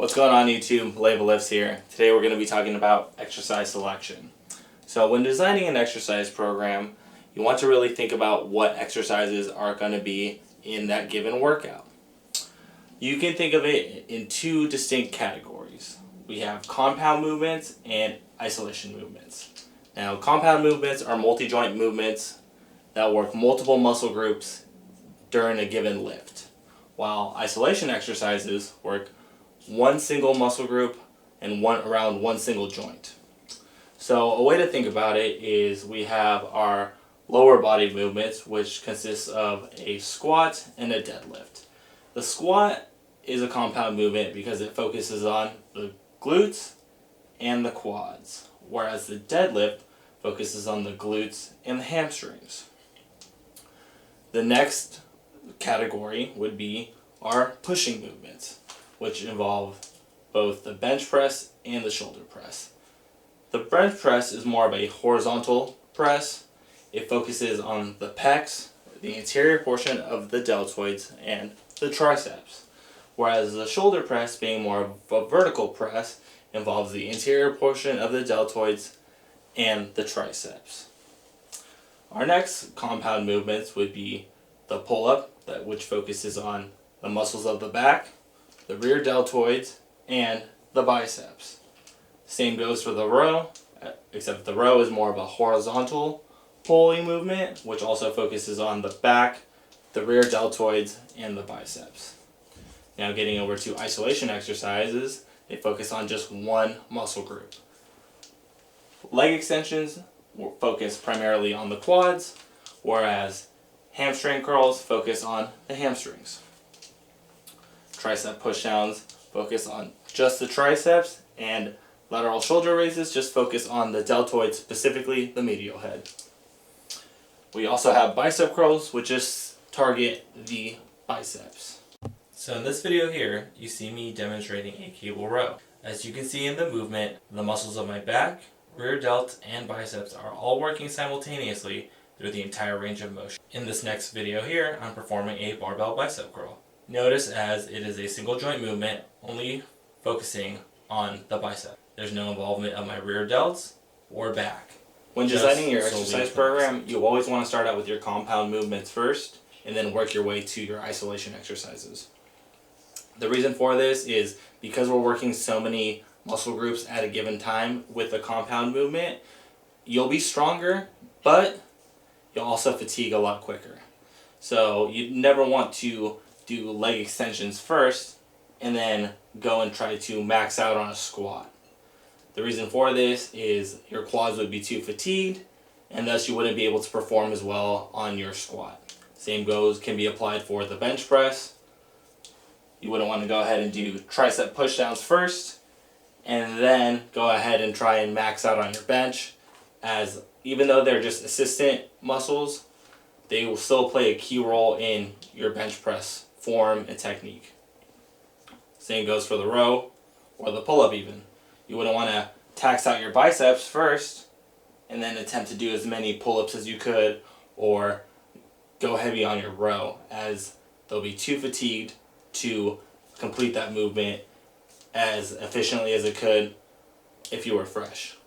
What's going on YouTube? LeivaLifts here. Today we're going to be talking about exercise selection. So when designing an exercise program, you want to really think about what exercises are going to be in that given workout. You can think of it in two distinct categories. We have compound movements and isolation movements. Now, compound movements are multi-joint movements that work multiple muscle groups during a given lift, while isolation exercises work one single muscle group and around one single joint. So a way to think about it is we have our lower body movements, which consists of a squat and a deadlift. The squat is a compound movement because it focuses on the glutes and the quads, whereas the deadlift focuses on the glutes and the hamstrings. The next category would be our pushing movements, which involve both the bench press and the shoulder press. The bench press is more of a horizontal press. It focuses on the pecs, the interior portion of the deltoids, and the triceps. Whereas the shoulder press, being more of a vertical press, involves the interior portion of the deltoids and the triceps. Our next compound movements would be the pull-up, which focuses on the muscles of the back, the rear deltoids, and the biceps. Same goes for the row, except the row is more of a horizontal pulling movement, which also focuses on the back, the rear deltoids, and the biceps. Now getting over to isolation exercises, they focus on just one muscle group. Leg extensions focus primarily on the quads, whereas hamstring curls focus on the hamstrings. Tricep pushdowns focus on just the triceps, and lateral shoulder raises just focus on the deltoids, specifically the medial head. We also have bicep curls, which just target the biceps. So in this video here, you see me demonstrating a cable row. As you can see in the movement, the muscles of my back, rear delt, and biceps are all working simultaneously through the entire range of motion. In this next video here, I'm performing a barbell bicep curl. Notice as it is a single joint movement, only focusing on the bicep. There's no involvement of my rear delts or back. When designing your exercise program, you always want to start out with your compound movements first, and then work your way to your isolation exercises. The reason for this is because we're working so many muscle groups at a given time with the compound movement, you'll be stronger, but you'll also fatigue a lot quicker. So you never want to do leg extensions first and then go and try to max out on a squat. The reason for this is your quads would be too fatigued, and thus you wouldn't be able to perform as well on your squat. Same can be applied for the bench press. You wouldn't want to go ahead and do tricep pushdowns first and then go ahead and try and max out on your bench, as even though they're just assistant muscles, they will still play a key role in your bench press form and technique. Same goes for the row or the pull-up even. You wouldn't want to tax out your biceps first and then attempt to do as many pull-ups as you could, or go heavy on your row, as they'll be too fatigued to complete that movement as efficiently as it could if you were fresh.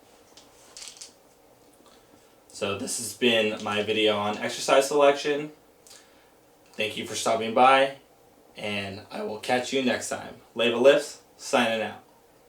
So this has been my video on exercise selection. Thank you for stopping by, and I will catch you next time. LeivaLifts, signing out.